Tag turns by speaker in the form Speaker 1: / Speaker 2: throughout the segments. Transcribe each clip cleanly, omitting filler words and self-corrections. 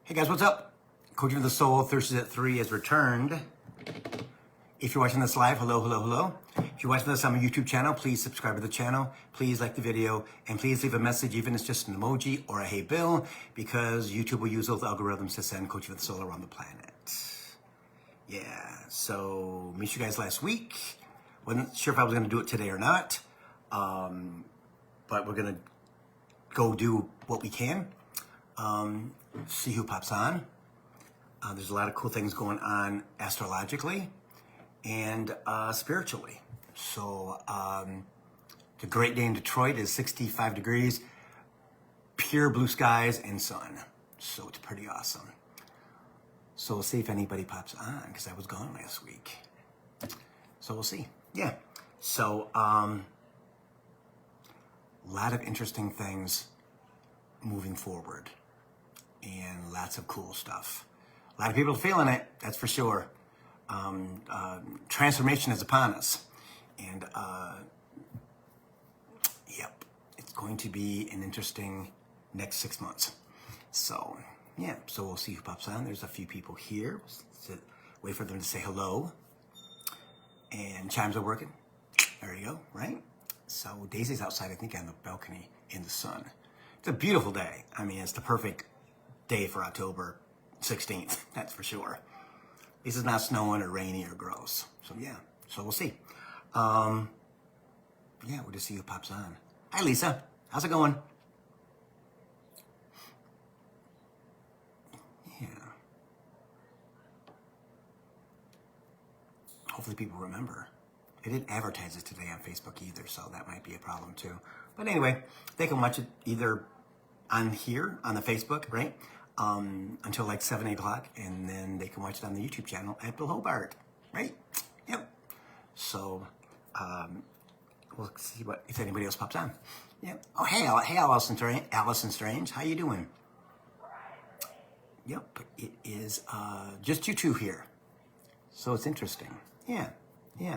Speaker 1: Hey guys, what's up? Coaching for the Soul, Thursdays at 3 has returned. If you're watching this live, hello, hello, hello. If you're watching this on my YouTube channel, please subscribe to the channel, please like the video, and please leave a message, even if it's just an emoji or a hey Bill, because YouTube will use those algorithms to send Coaching for the Soul around the planet. Yeah, so missed you guys last week. Wasn't sure if I was gonna do it today or not, but we're gonna go do what we can. See who pops on. There's a lot of cool things going on astrologically and spiritually. So the great day in Detroit is 65 degrees, pure blue skies and sun. So it's pretty awesome. So we'll see if anybody pops on, because I was gone last week. So we'll see. Yeah. So a lot of interesting things moving forward and lots of cool stuff. A lot of people are feeling it, that's for sure. Transformation is upon us. And yep, it's going to be an interesting next 6 months. So yeah, so we'll see who pops on. There's a few people here. Wait for them to say hello. And chimes are working. There you go, right? So Daisy's outside, I think, on the balcony in the sun. It's a beautiful day. I mean, it's the perfect day for October 16th, that's for sure. At least it's not snowing or rainy or gross. So yeah, so we'll see. Yeah, we'll just see who pops on. Hi Lisa, how's it going? Yeah. Hopefully people remember. I didn't advertise it today on Facebook either, so that might be a problem too. But anyway, they can watch it either on here, on the Facebook, right? Until like 7, 8 o'clock, and then they can watch it on the YouTube channel at Bill Hobart, right? Yep. So, we'll see if anybody else pops on. Yep. Oh, hey, Allison Strange, how you doing? Yep, it is just you two here, so it's interesting. Yeah, yeah.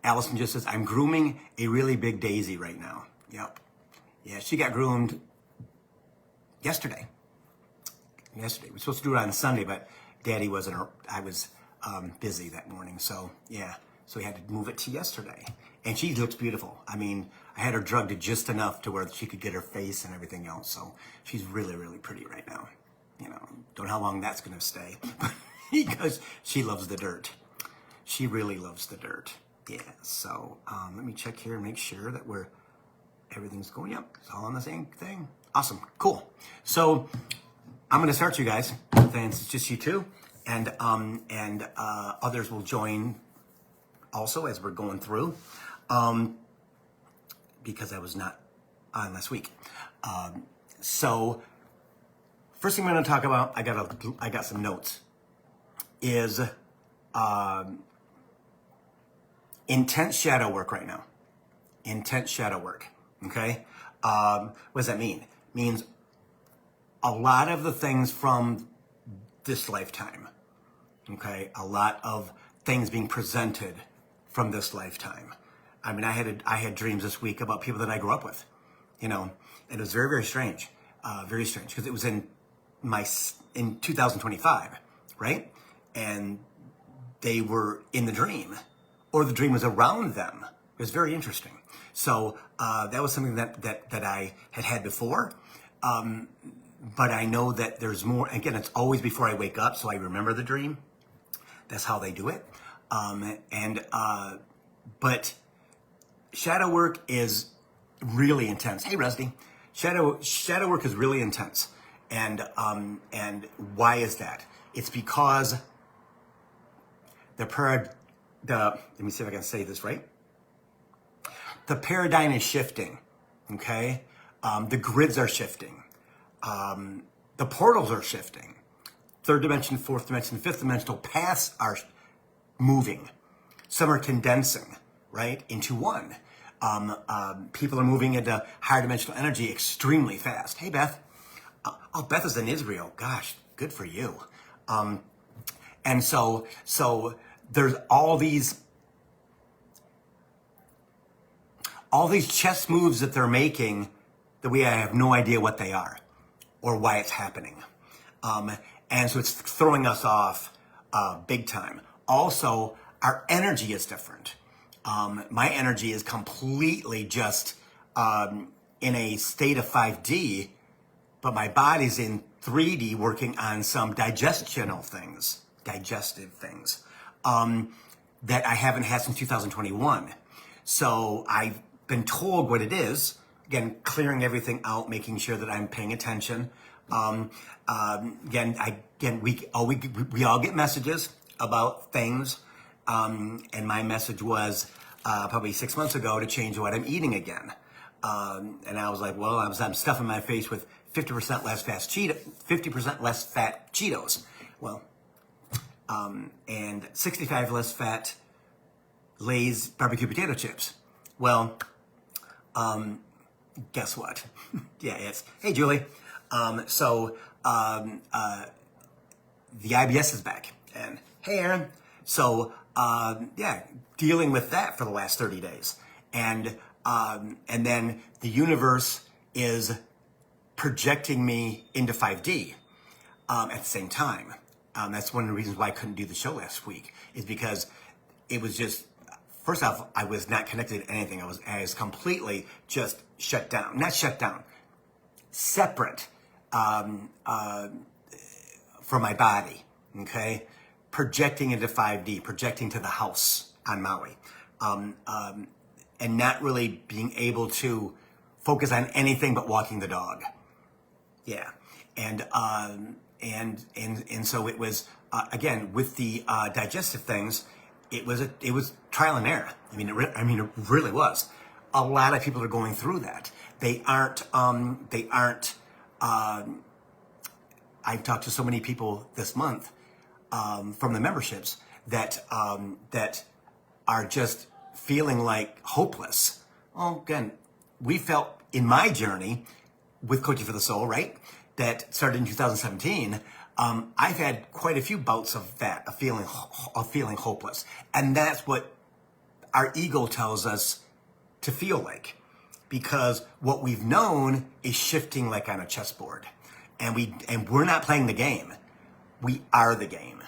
Speaker 1: Allison just says, I'm grooming a really big Daisy right now. Yep. Yeah, she got groomed yesterday. We're supposed to do it on Sunday, but Daddy wasn't, I was busy that morning. So yeah, so we had to move it to yesterday. And she looks beautiful. I mean, I had her drugged just enough to where she could get her face and everything else. So she's really, really pretty right now. You know, don't know how long that's gonna stay, because she loves the dirt. She really loves the dirt. Yeah, so let me check here and make sure that everything's going up. It's all on the same thing. Awesome, cool. So I'm gonna start, you guys, since it's just you two, and others will join also as we're going through, because I was not on last week. So first thing I'm gonna talk about, I got some notes, is intense shadow work right now. Intense shadow work, okay? What does that mean? It means a lot of the things from this lifetime, okay? A lot of things being presented from this lifetime. I mean, I had dreams this week about people that I grew up with, you know, and it was very, very strange, because it was in 2025, right? And they were in the dream, or the dream was around them. It was very interesting. So that was something that I had before. But I know that there's more. Again, it's always before I wake up, so I remember the dream. That's how they do it. But shadow work is really intense. Hey, Rusty. Shadow work is really intense. And why is that? It's because let me see if I can say this right. The paradigm is shifting, okay? The grids are shifting. The portals are shifting. Third dimension, fourth dimension, fifth dimensional paths are moving. Some are condensing, right, into one. People are moving into higher dimensional energy extremely fast. Hey, Beth. Oh, Beth is in Israel. Gosh, good for you. And so there's all these all these chess moves that they're making that we have no idea what they are or why it's happening. And so it's throwing us off big time. Also, our energy is different. My energy is completely just in a state of 5D, but my body's in 3D working on some digestive things that I haven't had since 2021. So I've been told what it is. Again, clearing everything out, making sure that I'm paying attention. We all get messages about things, and my message was probably 6 months ago to change what I'm eating again. And I was like, well, I'm stuffing my face with 50% less fat 50% less fat Cheetos. Well, and 65 less fat Lay's barbecue potato chips. Well, guess what? Yeah, it's, hey, Julie. The IBS is back. And hey, Aaron. So, dealing with that for the last 30 days. And then the universe is projecting me into 5D at the same time. That's one of the reasons why I couldn't do the show last week, is because it was just, first off, I was not connected to anything. I was completely just shut down. Not shut down, separate from my body, okay? Projecting into 5D, projecting to the house on Maui, and not really being able to focus on anything but walking the dog. Yeah, and so it was again with the digestive things. It was trial and error. I mean, it really was. A lot of people are going through that. They aren't. I've talked to so many people this month from the memberships that are just feeling like hopeless. Well, again, we felt in my journey with Coaching for the Soul, right? That started in 2017. I've had quite a few bouts of that, of feeling hopeless, and that's what our ego tells us to feel like, because what we've known is shifting like on a chessboard, and we're not playing the game. We are the game.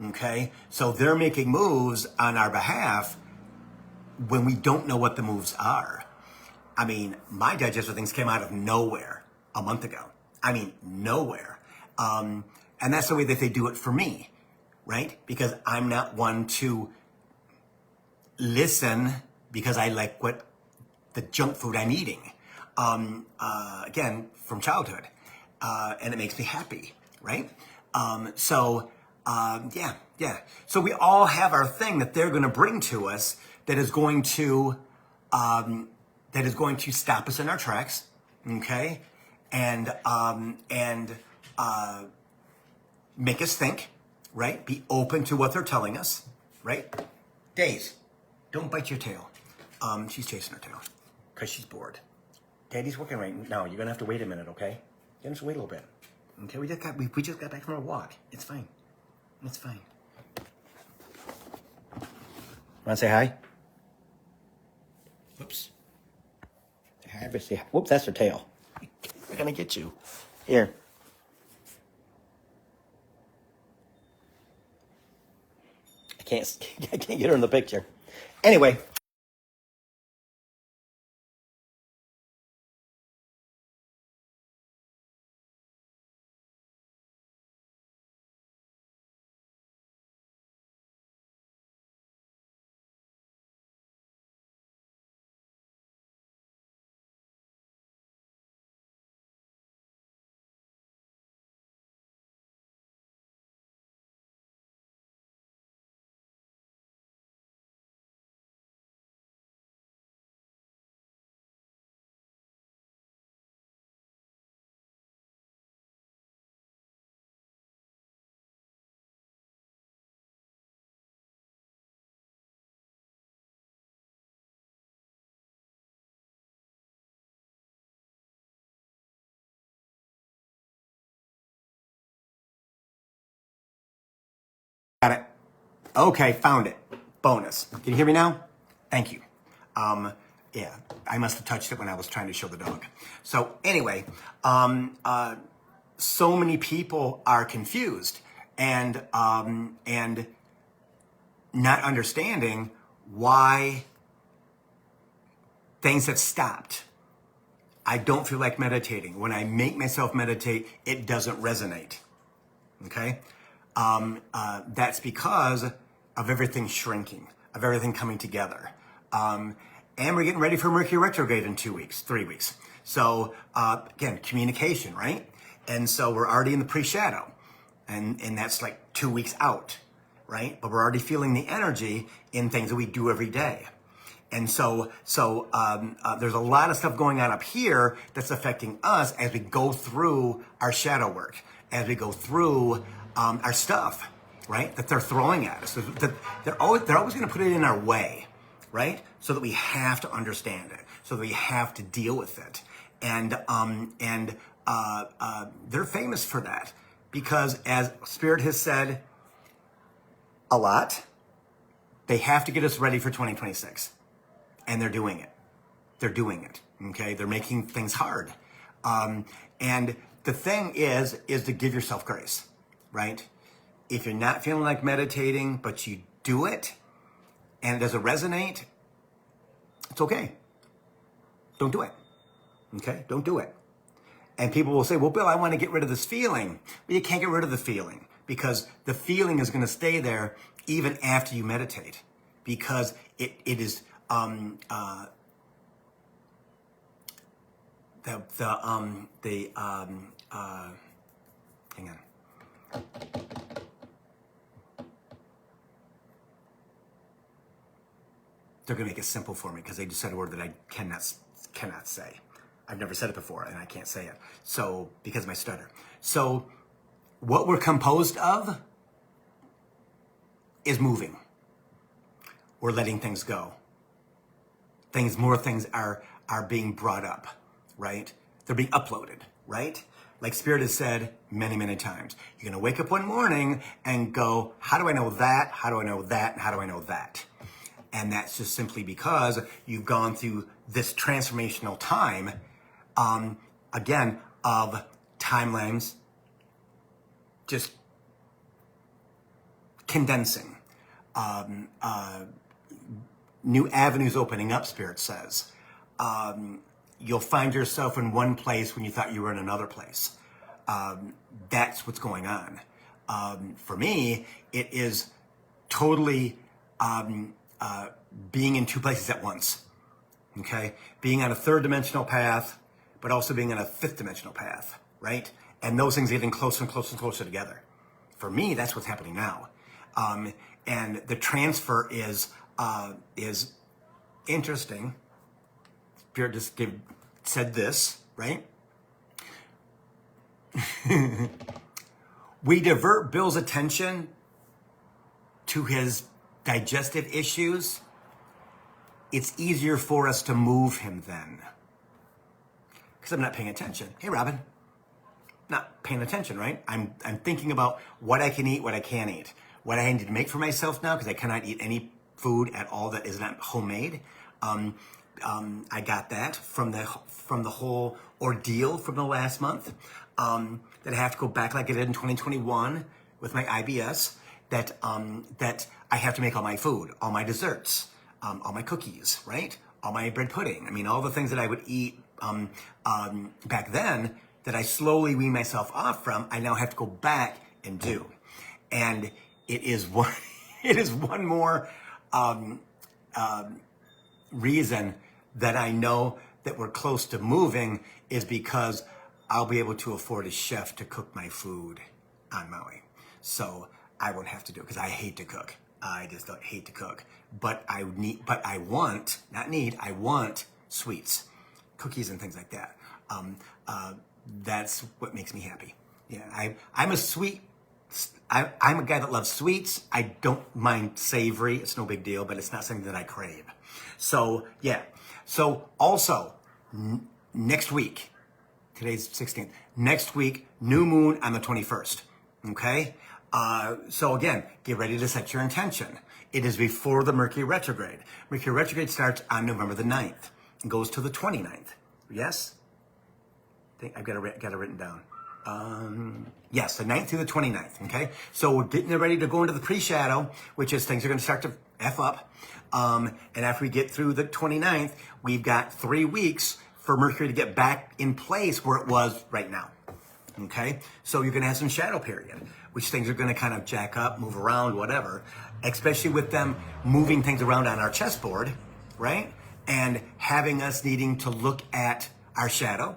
Speaker 1: Okay, so they're making moves on our behalf when we don't know what the moves are. I mean, my digestive things came out of nowhere a month ago. I mean, nowhere. And that's the way that they do it for me, right? Because I'm not one to listen because I like what the junk food I'm eating. Again, from childhood. And it makes me happy, right? So we all have our thing that they're going to bring to us that is going to stop us in our tracks, okay, and make us think, right? Be open to what they're telling us, right? Days, don't bite your tail. She's chasing her tail because she's bored. Daddy's working right now. You're gonna have to wait a minute, okay? You have to wait a little bit. Okay, we just got back from our walk. It's fine. It's fine. Want to say hi? Whoops. Say hi. Whoops, that's her tail. We're gonna get you. Here. I can't get her in the picture. Anyway. Got it. Okay, found it. Bonus. Can you hear me now? Thank you. Yeah, I must have touched it when I was trying to show the dog. So anyway, so many people are confused and not understanding why things have stopped. I don't feel like meditating. When I make myself meditate, it doesn't resonate. Okay? That's because of everything shrinking, of everything coming together. And we're getting ready for Mercury retrograde in 2 weeks, 3 weeks. So again, communication, right? And so we're already in the pre-shadow. And that's like 2 weeks out, right? But we're already feeling the energy in things that we do every day. And so there's a lot of stuff going on up here that's affecting us as we go through our shadow work, as we go through our stuff, right? That they're throwing at us. That they're always going to put it in our way, right? So that we have to understand it, so that we have to deal with it. And they're famous for that because, as Spirit has said a lot, they have to get us ready for 2026. And they're doing it. They're doing it, okay? They're making things hard. And the thing is to give yourself grace, right? If you're not feeling like meditating, but you do it, and it doesn't resonate, it's okay. Don't do it, okay? Don't do it. And people will say, well, Bill, I want to get rid of this feeling. But you can't get rid of the feeling because the feeling is going to stay there even after you meditate because it is... hang on. They're gonna make it simple for me because they just said a word that I cannot say. I've never said it before and I can't say it. So because of my stutter. So what we're composed of is moving. We're letting things go. More things are being brought up, right? They're being uploaded, right? Like Spirit has said many, many times. You're gonna wake up one morning and go, how do I know that? How do I know that? And how do I know that? And that's just simply because you've gone through this transformational time, again, of timelines just condensing, new avenues opening up, Spirit says. You'll find yourself in one place when you thought you were in another place. That's what's going on. For me, it is totally being in two places at once, okay? Being on a third dimensional path, but also being on a fifth dimensional path, right? And those things getting closer and closer and closer together. For me, that's what's happening now. And the transfer is interesting. Spirit just said this, right? We divert Bill's attention to his digestive issues. It's easier for us to move him then. Because I'm not paying attention. Hey, Robin. Not paying attention, right? I'm thinking about what I can eat, what I can't eat. What I need to make for myself now, because I cannot eat any food at all that is not homemade. I got that from the whole ordeal from the last month. That I have to go back like I did in 2021 with my IBS. That I have to make all my food, all my desserts, all my cookies, right? All my bread pudding. I mean, all the things that I would eat back then that I slowly wean myself off from, I now have to go back and do. And it is one more reason that I know that we're close to moving is because I'll be able to afford a chef to cook my food on Maui. So I won't have to do it because I hate to cook. I just don't hate to cook. But I want sweets, cookies and things like that. That's what makes me happy. Yeah, I'm a guy that loves sweets. I don't mind savory. It's no big deal, but it's not something that I crave. So, yeah. So, also, next week, today's 16th, next week, new moon on the 21st, okay? So, again, get ready to set your intention. It is before the Mercury retrograde. Mercury retrograde starts on November the 9th, and goes to the 29th. Yes? I think I've got it written down. Yes, the 9th through the 29th, okay? So we're getting ready to go into the pre-shadow, which is things are going to start to F up. And after we get through the 29th, we've got 3 weeks for Mercury to get back in place where it was right now, okay? So you're going to have some shadow period, which things are going to kind of jack up, move around, whatever, especially with them moving things around on our chessboard, right? And having us needing to look at our shadow,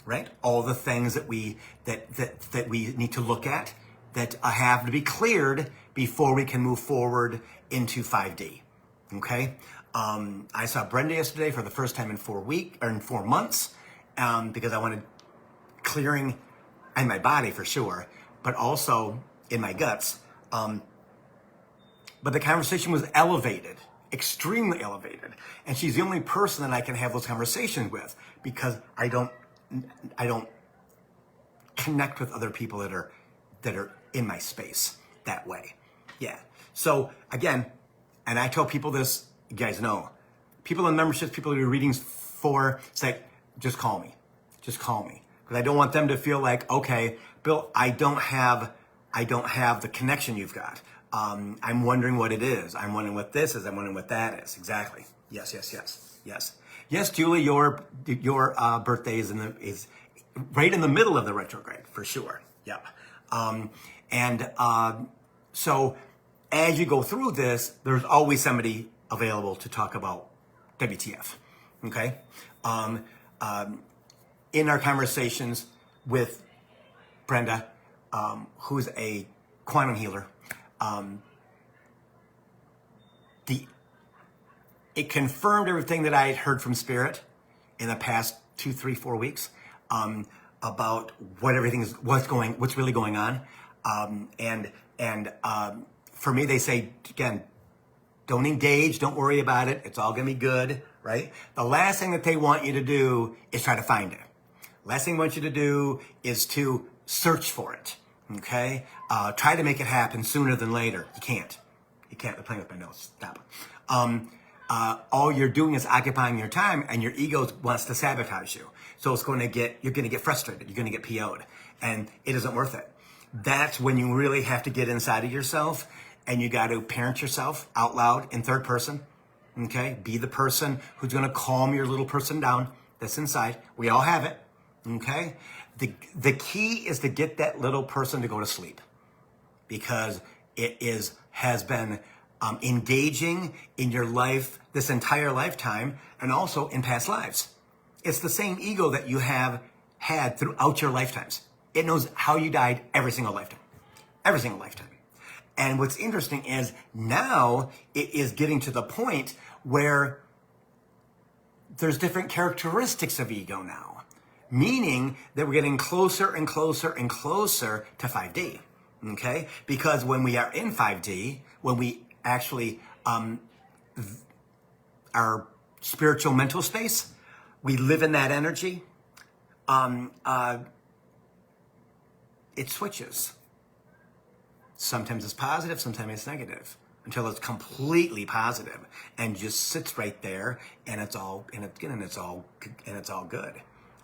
Speaker 1: right? All the things that we need to look at that have to be cleared before we can move forward into 5D. Okay. I saw Brenda yesterday for the first time in 4 months, because I wanted clearing in my body for sure, but also in my guts. But the conversation was elevated, extremely elevated, and she's the only person that I can have those conversations with because I don't connect with other people that are in my space that way. Yeah. So again, and I tell people this, you guys know, people in memberships, people who do readings for, say, just call me. Just call me. Because I don't want them to feel like, okay, Bill, I don't have the connection you've got. I'm wondering what it is. I'm wondering what this is. I'm wondering what that is. Exactly. Yes. Yes, Julie, your birthday is right in the middle of the retrograde for sure. Yep. So as you go through this, there's always somebody available to talk about WTF. Okay. In our conversations with Brenda, who's a quantum healer, it confirmed everything that I had heard from Spirit in the past 2, 3, 4 weeks, about what what's really going on. For me, they say, again, don't engage, don't worry about it. It's all gonna be good, right? The last thing that they want you to do is try to find it. Last thing they want you to do is to search for it, okay? Try to make it happen sooner than later. You can't. They're playing with my notes. Stop. All you're doing is occupying your time, and your ego wants to sabotage you. So you're going to get frustrated. You're going to get PO'd, and it isn't worth it. That's when you really have to get inside of yourself, and you got to parent yourself out loud in third person. Okay, be the person who's going to calm your little person down that's inside. We all have it. Okay, the key is to get that little person to go to sleep, because it has been engaging in your life this entire lifetime, and also in past lives. It's the same ego that you have had throughout your lifetimes. It knows how you died every single lifetime. Every single lifetime. And what's interesting is now it is getting to the point where there's different characteristics of ego now, meaning that we're getting closer and closer and closer to 5D. Okay? Because when we are in 5D, when we actually our spiritual mental space, we live in that energy, it switches. Sometimes it's positive, sometimes it's negative, until it's completely positive and just sits right there, and it's all good.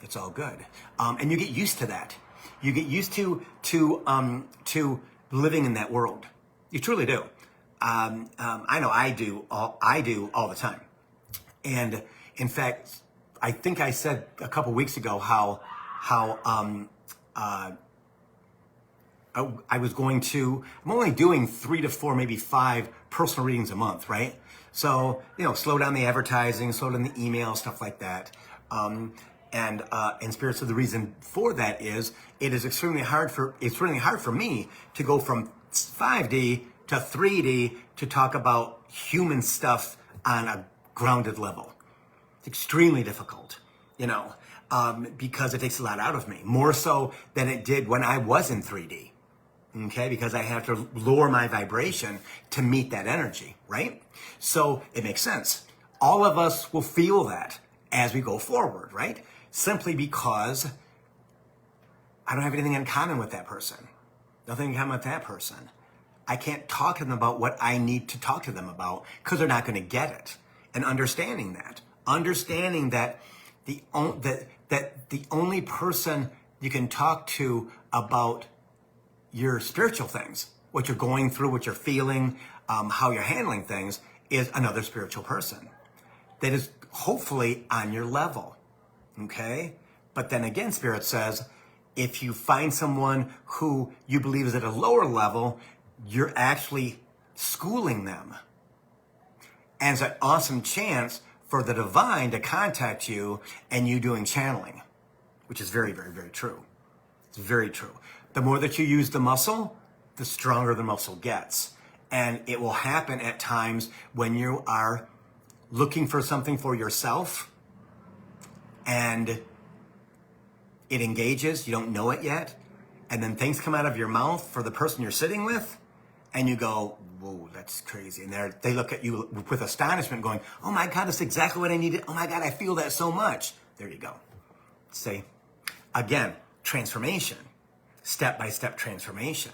Speaker 1: It's all good. And you get used to that. You get used to living in that world. You truly do. I know I do all the time. And in fact, I think I said a couple weeks ago how I'm only doing 3 to 4, maybe 5 personal readings a month, right? So, slow down the advertising, slow down the email, stuff like that. And Spirit, so the reason for that is it's really hard for me to go from 5D to 3D to talk about human stuff on a grounded level. It's extremely difficult, because it takes a lot out of me, more so than it did when I was in 3D. Okay, because I have to lower my vibration to meet that energy, right? So it makes sense. All of us will feel that as we go forward, right? Simply because I don't have anything in common with that person. Nothing in common with that person. I can't talk to them about what I need to talk to them about because they're not going to get it. And understanding that, understanding that the only person you can talk to about your spiritual things, what you're going through, what you're feeling, how you're handling things, is another spiritual person that is hopefully on your level, okay? But then again, Spirit says, if you find someone who you believe is at a lower level, you're actually schooling them. And it's an awesome chance for the divine to contact you and you doing channeling, which is very, very, very true. It's very true. The more that you use the muscle, the stronger the muscle gets. And it will happen at times when you are looking for something for yourself and it engages, you don't know it yet, and then things come out of your mouth for the person you're sitting with, and you go, whoa, that's crazy. And they look at you with astonishment going, oh my God, that's exactly what I needed. Oh my God, I feel that so much. There you go. See, again, transformation, step-by-step transformation.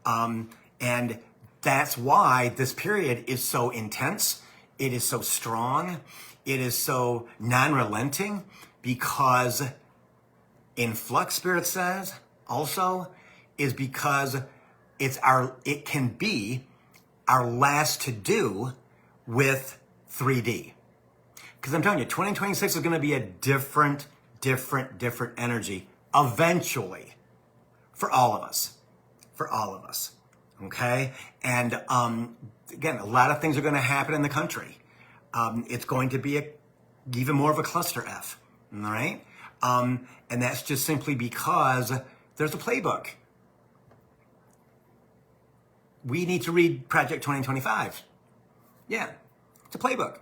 Speaker 1: And that's why this period is so intense. It is so strong. It is so non-relenting, because in flux, Spirit says also, is because it can be our last to do with 3D. Because I'm telling you, 2026 is going to be a different energy eventually for all of us. Okay? And again, a lot of things are going to happen in the country. It's going to be even more of a cluster F. All right? And that's just simply because there's a playbook. We need to read Project 2025. Yeah, it's a playbook.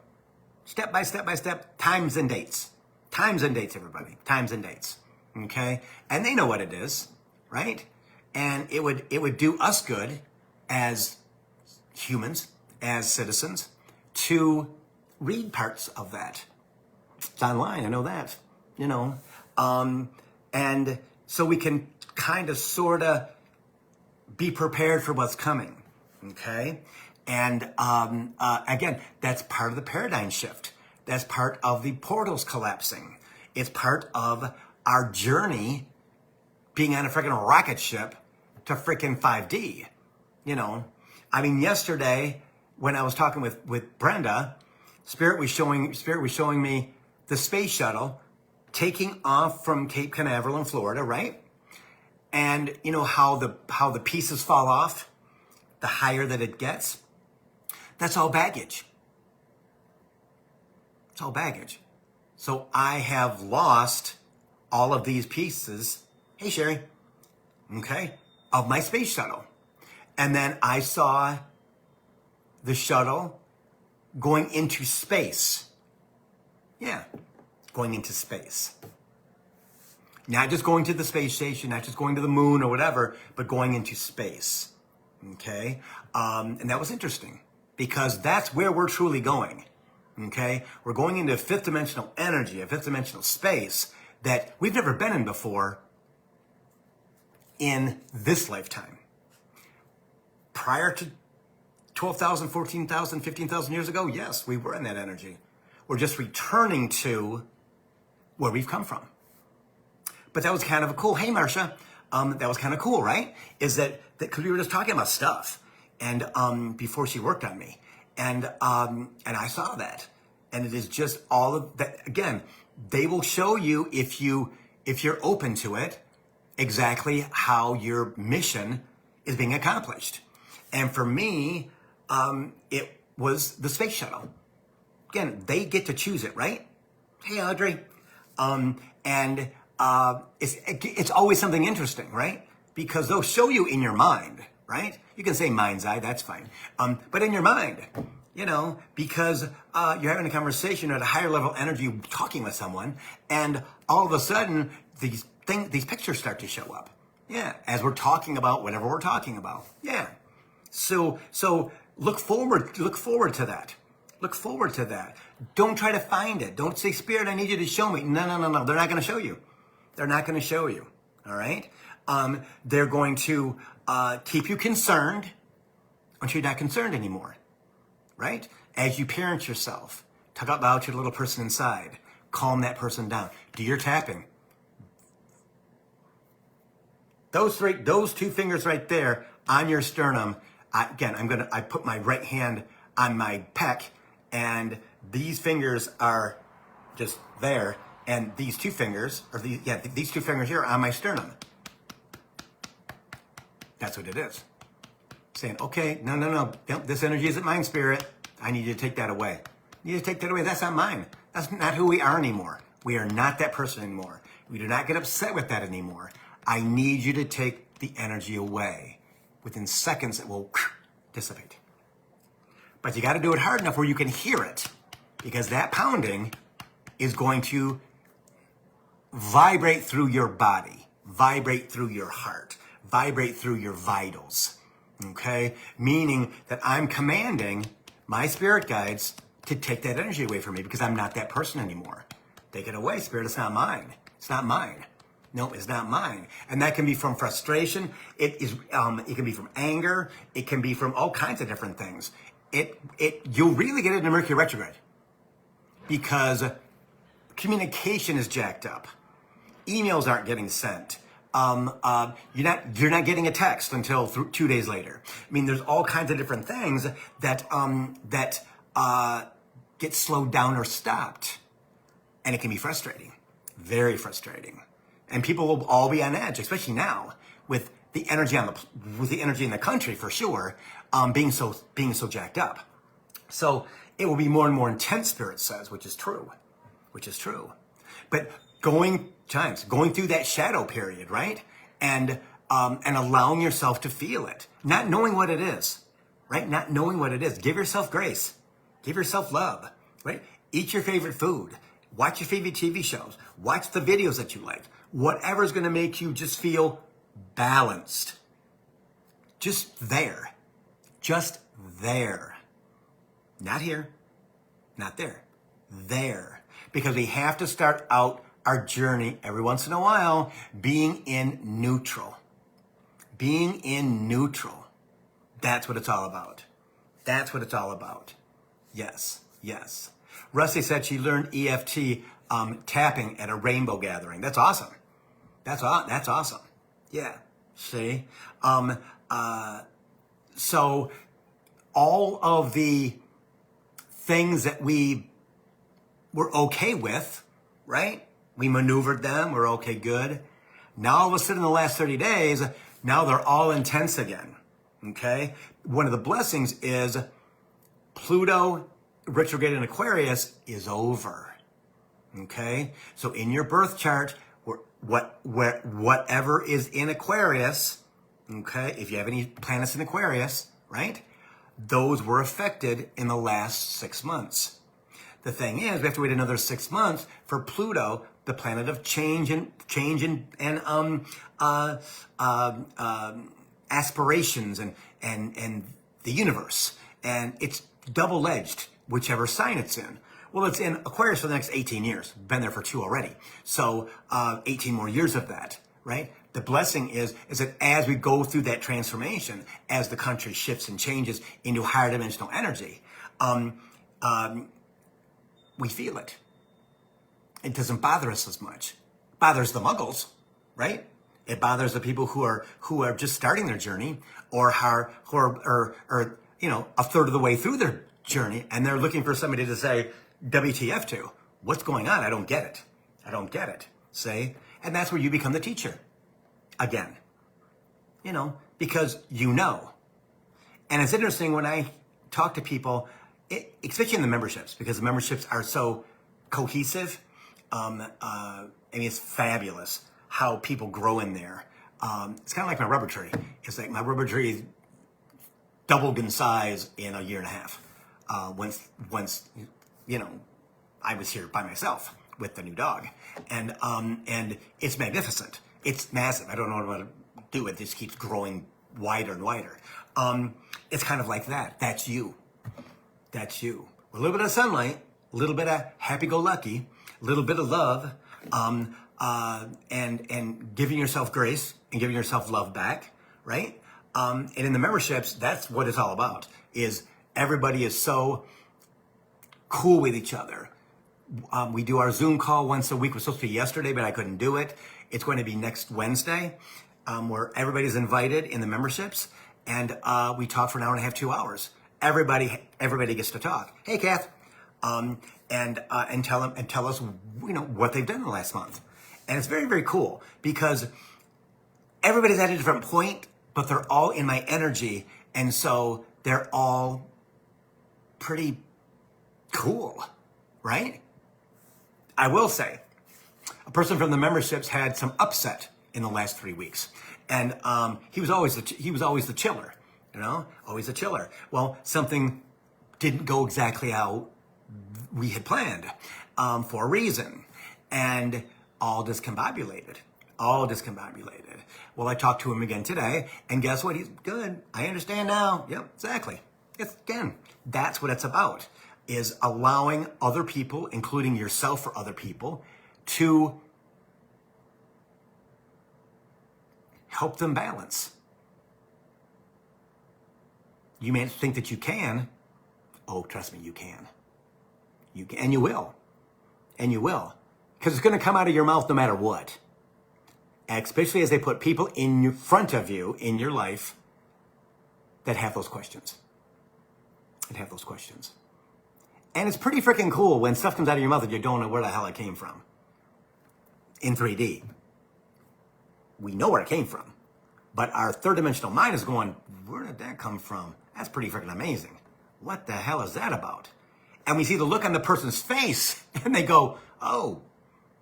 Speaker 1: Step by step, times and dates. Times and dates, everybody. Times and dates. Okay? And they know what it is, right? And it would do us good as humans, as citizens, to read parts of that. It's online, I know that, you know. And so we can kind of, sort of be prepared for what's coming, okay? And again, that's part of the paradigm shift. That's part of the portals collapsing. It's part of our journey being on a freaking rocket ship to freaking 5D, you know? I mean, yesterday when I was talking with Brenda, Spirit was showing me the space shuttle taking off from Cape Canaveral in Florida, right? And you know how the pieces fall off, the higher that it gets? That's all baggage. It's all baggage. So I have lost all of these pieces, hey Sherry, okay, of my space shuttle. And then I saw the shuttle going into space. Yeah, going into space. Not just going to the space station, not just going to the moon or whatever, but going into space, okay? And that was interesting because that's where we're truly going, okay? We're going into a fifth dimensional energy, a fifth dimensional space that we've never been in before in this lifetime. Prior to 12,000, 14,000, 15,000 years ago, yes, we were in that energy. We're just returning to where we've come from. But that was kind of a cool, hey Marcia, that was kind of cool, right? Is that because we were just talking about stuff and before she worked on me. And I saw that. And it is just all of that. Again, they will show you if you're open to it, exactly how your mission is being accomplished. And for me, it was the space shuttle. Again, they get to choose it, right? Hey, Audrey. It's always something interesting, right? Because they'll show you in your mind, right? You can say mind's eye, that's fine. But in your mind, you know, because you're having a conversation at a higher level energy, talking with someone, and all of a sudden these pictures start to show up. Yeah, as we're talking about whatever we're talking about. Yeah. So look forward to that. Look forward to that. Don't try to find it. Don't say, Spirit, I need you to show me. No. They're not going to show you. They're not going to show you. All right? They're going to keep you concerned until you're not concerned anymore. Right? As you parent yourself, Talk out loud to the little person inside. Calm that person down. Do your tapping. Those two fingers right there on your sternum. I put my right hand on my pec, and these fingers are just there, and these two fingers, these two fingers here are on my sternum. That's what it is. Saying, okay, no, this energy isn't mine, Spirit. I need you to take that away. You need to take that away. That's not mine. That's not who we are anymore. We are not that person anymore. We do not get upset with that anymore. I need you to take the energy away. Within seconds, it will dissipate. But you got to do it hard enough where you can hear it, because that pounding is going to vibrate through your body, vibrate through your heart, vibrate through your vitals. Okay? Meaning that I'm commanding my spirit guides to take that energy away from me, because I'm not that person anymore. Take it away, Spirit. It's not mine. It's not mine. No, it's not mine. And that can be from frustration. It can be from anger. It can be from all kinds of different things. You'll really get into Mercury retrograde, because communication is jacked up. Emails aren't getting sent. You're not getting a text until 2 days later. I mean, there's all kinds of different things that get slowed down or stopped, and it can be frustrating, very frustrating. And people will all be on edge, especially now with the energy in the country, for sure, being so jacked up. So it will be more and more intense, Spirit says, which is true. But going through that shadow period, right? And allowing yourself to feel it, not knowing what it is, right? Not knowing what it is. Give yourself grace. Give yourself love, right? Eat your favorite food. Watch your favorite TV shows. Watch the videos that you like. Whatever's going to make you just feel balanced. Just there. Just there. Not here. Not there. There. Because we have to start out our journey every once in a while being in neutral. Being in neutral. That's what it's all about. That's what it's all about. Yes, yes. Rusty said she learned EFT tapping at a rainbow gathering. That's awesome. That's awesome. Yeah. See? So all of the things that we were okay with, right? We maneuvered them. We're okay, good. Now all of a sudden in the last 30 days, now they're all intense again. Okay? One of the blessings is Pluto retrograde in Aquarius is over. Okay? So in your birth chart, whatever is in Aquarius, okay, if you have any planets in Aquarius, right, those were affected in the last 6 months. The thing is, we have to wait another 6 months for Pluto, the planet of change and aspirations and the universe. And it's double-edged, whichever sign it's in. Well, it's in Aquarius for the next 18 years. Been there for 2 already. So 18 more years of that, right? The blessing is that as we go through that transformation, as the country shifts and changes into higher dimensional energy, we feel it. It doesn't bother us as much. It bothers the muggles, right? It bothers the people who are just starting their journey, or who are a third of the way through their journey, and they're looking for somebody to say WTF to. What's going on? I don't get it. I don't get it. See? And that's where you become the teacher. Again. Because you know. And it's interesting when I talk to people, especially in the memberships, because the memberships are so cohesive. It's fabulous how people grow in there. It's kind of like my rubber tree. It's like my rubber tree doubled in size in a year and a half. Once I was here by myself with the new dog, and it's magnificent. It's massive. I don't know what to do. It just keeps growing wider and wider. It's kind of like that. That's you. That's you. A little bit of sunlight, a little bit of happy-go-lucky, a little bit of love, and giving yourself grace and giving yourself love back, right? And in the memberships, that's what it's all about. Is everybody is so cool with each other. We do our Zoom call once a week. It was supposed to be yesterday, but I couldn't do it. It's going to be next Wednesday, where everybody's invited in the memberships, and we talk for an hour and a half, 2 hours. Everybody gets to talk. Hey, Kath, and tell us, what they've done in the last month. And it's very, very cool because everybody's at a different point, but they're all in my energy, and so they're all pretty cool, right? I will say, a person from the memberships had some upset in the last 3 weeks, and he was always the chiller, always the chiller. Well, something didn't go exactly how we had planned for a reason, and all discombobulated. Well, I talked to him again today, and guess what? He's good. I understand now. Yep, exactly. That's what it's about, is allowing other people, including yourself or other people, to help them balance. You may think that you can. Oh, trust me, you can. You can, and you will. Because it's going to come out of your mouth no matter what. Especially as they put people in front of you in your life that have those questions. And it's pretty freaking cool when stuff comes out of your mouth that you don't know where the hell it came from. In 3D. We know where it came from. But our third dimensional mind is going, where did that come from? That's pretty freaking amazing. What the hell is that about? And we see the look on the person's face and they go, oh,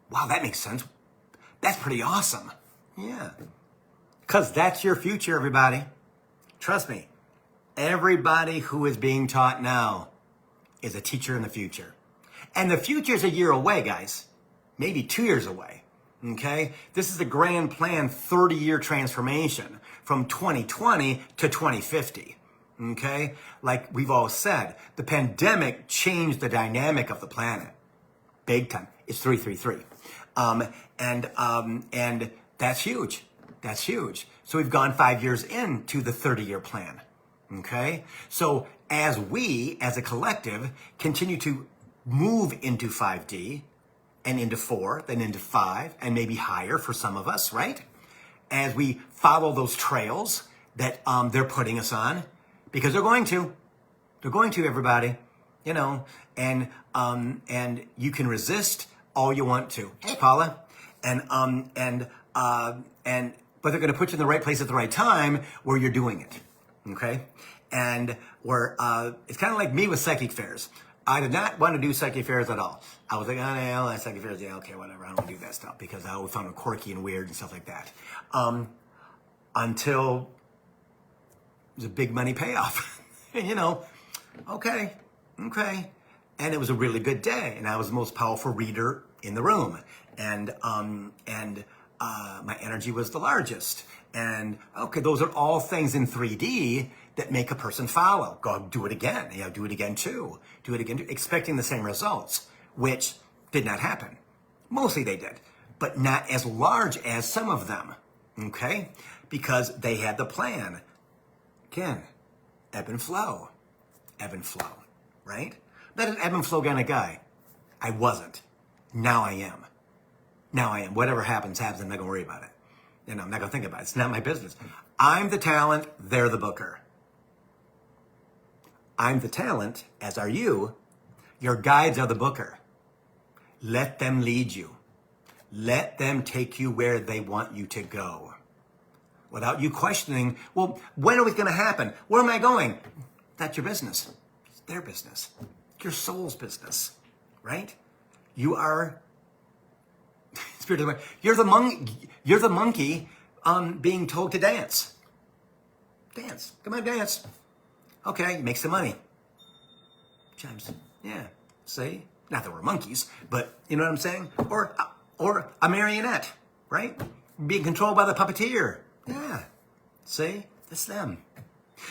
Speaker 1: wow, that makes sense. That's pretty awesome. Yeah. Because that's your future, everybody. Trust me. Everybody who is being taught now is a teacher in the future. And the future is a year away, guys. Maybe 2 years away. Okay? This is a grand plan 30-year transformation from 2020 to 2050. Okay? Like we've all said, the pandemic changed the dynamic of the planet. Big time. It's 333. And that's huge. So we've gone 5 years into the 30-year plan. Okay? So as we, as a collective, continue to move into 5D and into 4, then into 5, and maybe higher for some of us, right? As we follow those trails that they're putting us on, because they're going to, everybody, and you can resist all you want to. Hey, Paula. But they're going to put you in the right place at the right time where you're doing it. Okay? And where, it's kind of like me with psychic fairs. I did not want to do psychic fairs at all. I was like, oh, yeah, psychic fairs, yeah, okay, whatever. I don't want to do that stuff because I always found it quirky and weird and stuff like that. Until it was a big money payoff. Okay. And it was a really good day. And I was the most powerful reader in the room. And my energy was the largest. And okay, those are all things in 3D that make a person follow. Go do it again. Do it again too. Expecting the same results, which did not happen. Mostly they did, but not as large as some of them. Okay? Because they had the plan. Again, ebb and flow, right? Not an ebb and flow kind of guy. I wasn't. Now I am. Whatever happens, I'm not going to worry about it. I'm not going to think about it. It's not my business. I'm the talent. They're the booker. I'm the talent, as are you. Your guides are the booker. Let them lead you. Let them take you where they want you to go. Without you questioning, well, when are we going to happen? Where am I going? That's your business. It's their business. Your soul's business, right? You are spiritual. You're the monkey being told to dance. Dance. Come on, dance. Okay, make some money. Chimes. Yeah. See? Not that we're monkeys, but you know what I'm saying? Or a marionette, right? Being controlled by the puppeteer. Yeah. See? That's them.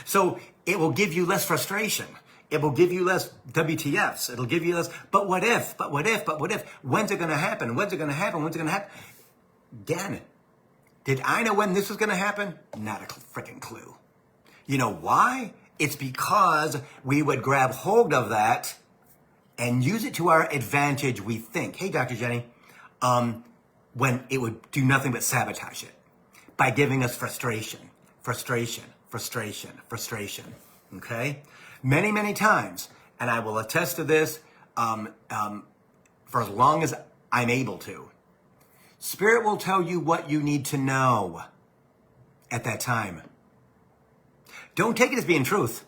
Speaker 1: So it will give you less frustration. It will give you less WTFs. It'll give you less, but what if? When's it going to happen? Again, did I know when this was going to happen? Not a freaking clue. You know why? It's because we would grab hold of that and use it to our advantage, we think, hey, Dr. Jenny, when it would do nothing but sabotage it by giving us frustration, okay? Many, many times, and I will attest to this for as long as I'm able to. Spirit will tell you what you need to know at that time. Don't take it as being truth,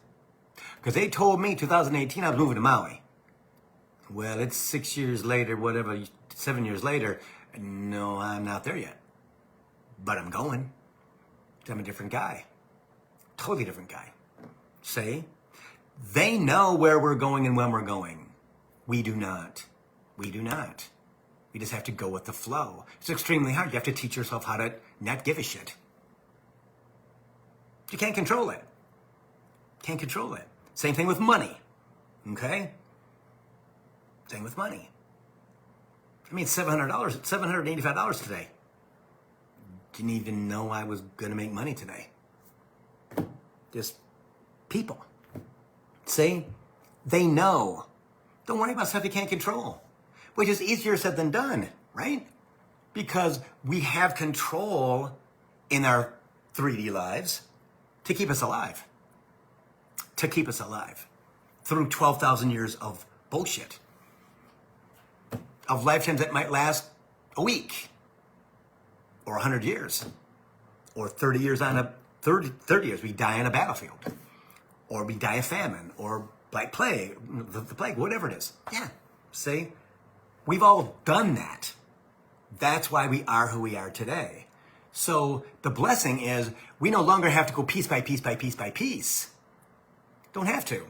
Speaker 1: because they told me 2018 I was moving to Maui. Well, it's 6 years later, whatever, 7 years later. No, I'm not there yet, but I'm going. I'm a different guy, totally different guy. See? They know where we're going and when we're going. We do not. We do not. We just have to go with the flow. It's extremely hard. You have to teach yourself how to not give a shit. You can't control it. Can't control it. Same thing with money. Okay? Same with money. I mean, $700, $785 today. Didn't even know I was going to make money today. Just people. See? They know. Don't worry about stuff you can't control. Which is easier said than done, right? Because we have control in our 3D lives to keep us alive. To keep us alive. Through 12,000 years of bullshit. Of lifetimes that might last a week. Or 100 years. Or 30 years on a 30 years. We die on a battlefield. Or we die of famine. Or Black Plague. The plague, whatever it is. Yeah. See? We've all done that. That's why we are who we are today. So the blessing is we no longer have to go piece by piece by piece by piece. Don't have to.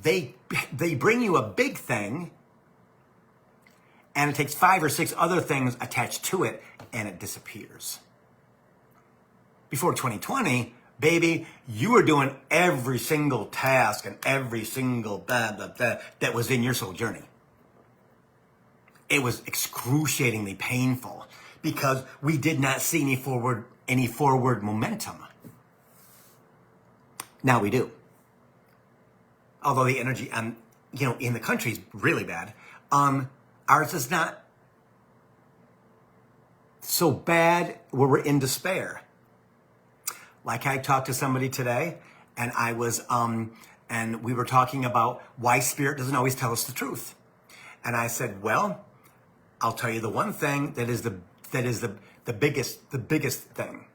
Speaker 1: They bring you a big thing, and it takes 5 or 6 other things attached to it, and it disappears. Before 2020, baby, you were doing every single task and every single blah, blah, blah that was in your soul journey. It was excruciatingly painful because we did not see any forward momentum. Now we do. Although the energy, in the country is really bad. Ours is not so bad where we're in despair. Like I talked to somebody today, and I was, and we were talking about why Spirit doesn't always tell us the truth. And I said, well, I'll tell you the one thing that is the biggest thing.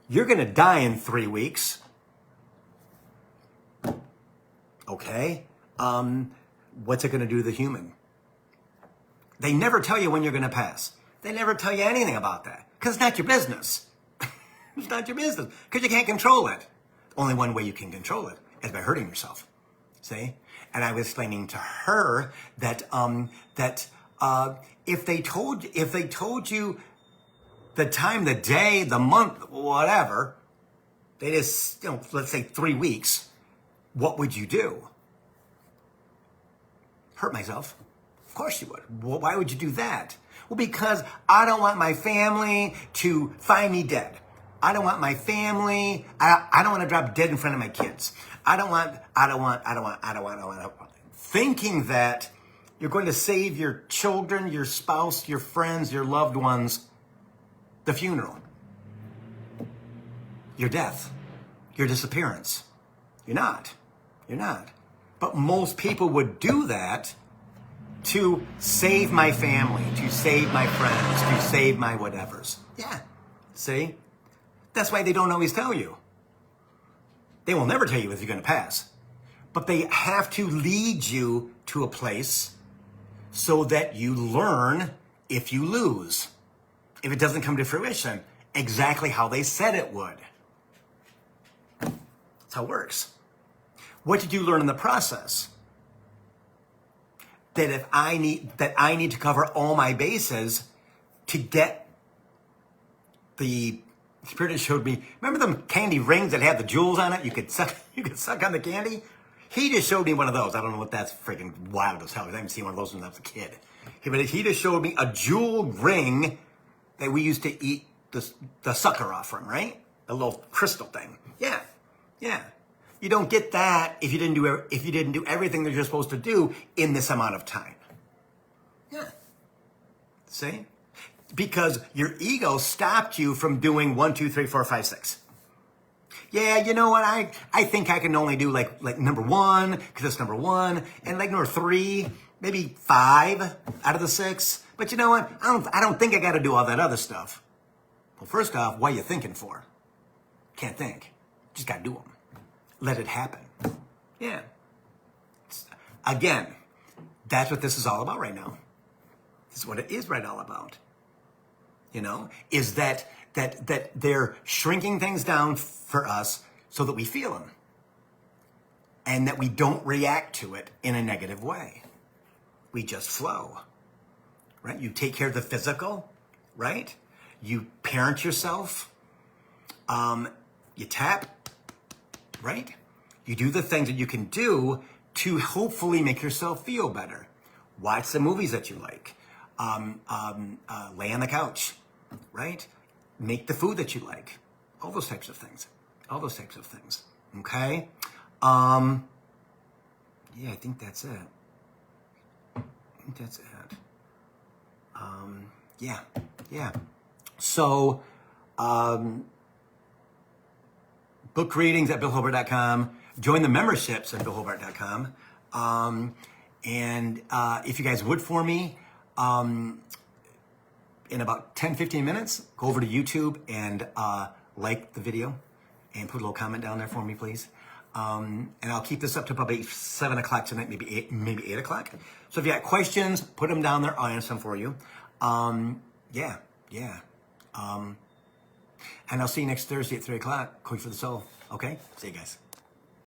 Speaker 1: You're gonna die in 3 weeks. Okay. What's it gonna do to the human? They never tell you when you're gonna pass. They never tell you anything about that. Because it's not your business. It's not your business. Because you can't control it. Only one way you can control it is by hurting yourself. See? And I was explaining to her that if they told you the time, the day, the month, whatever, they just, let's say 3 weeks, what would you do? Hurt myself. Of course you would. Well, why would you do that? Well, because I don't want my family to find me dead. I don't want my family, I don't want to drop dead in front of my kids. I don't want. Thinking that you're going to save your children, your spouse, your friends, your loved ones, the funeral, your death, your disappearance. You're not. But most people would do that to save my family, to save my friends, to save my whatevers. Yeah, see? That's why they don't always tell you. They will never tell you if you're going to pass. But they have to lead you to a place so that you learn if you lose. If it doesn't come to fruition, exactly how they said it would. That's how it works. What did you learn in the process? That I need to cover all my bases to get the Spirit showed me. Remember them candy rings that had the jewels on it? You could suck on the candy. He just showed me one of those. I don't know what that's freaking wild as hell. I haven't seen one of those since I was a kid. He just showed me a jeweled ring that we used to eat the sucker off from, right? A little crystal thing. Yeah. You don't get that if you didn't do everything that you're supposed to do in this amount of time. Yeah. See? Because your ego stopped you from doing 1, 2, 3, 4, 5, 6. Yeah, you know what? I think I can only do like number 1 because it's number 1, and like number 3, maybe 5 out of the 6. But you know what? I don't think I got to do all that other stuff. Well, first off, what are you thinking for? Can't think. Just got to do them. Let it happen. Yeah. Again, that's what this is all about right now. This is what it is all about. You know, is that they're shrinking things down for us so that we feel them. And that we don't react to it in a negative way. We just flow. Right? You take care of the physical, right? You parent yourself. You tap, right? You do the things that you can do to hopefully make yourself feel better. Watch the movies that you like. Lay on the couch, right? Make the food that you like. All those types of things. Okay? Yeah, I think that's it. Yeah. So, book readings at billhobart.com. Join the memberships at billhobart.com. And if you guys would for me, in about 10, 15 minutes, go over to YouTube and like the video and put a little comment down there for me, please. And I'll keep this up to probably 7 o'clock tonight, maybe 8 o'clock. So if you got questions, put them down there. I'll answer them for you. Yeah. And I'll see you next Thursday at 3 o'clock. Coach for the Soul. Okay? See you guys.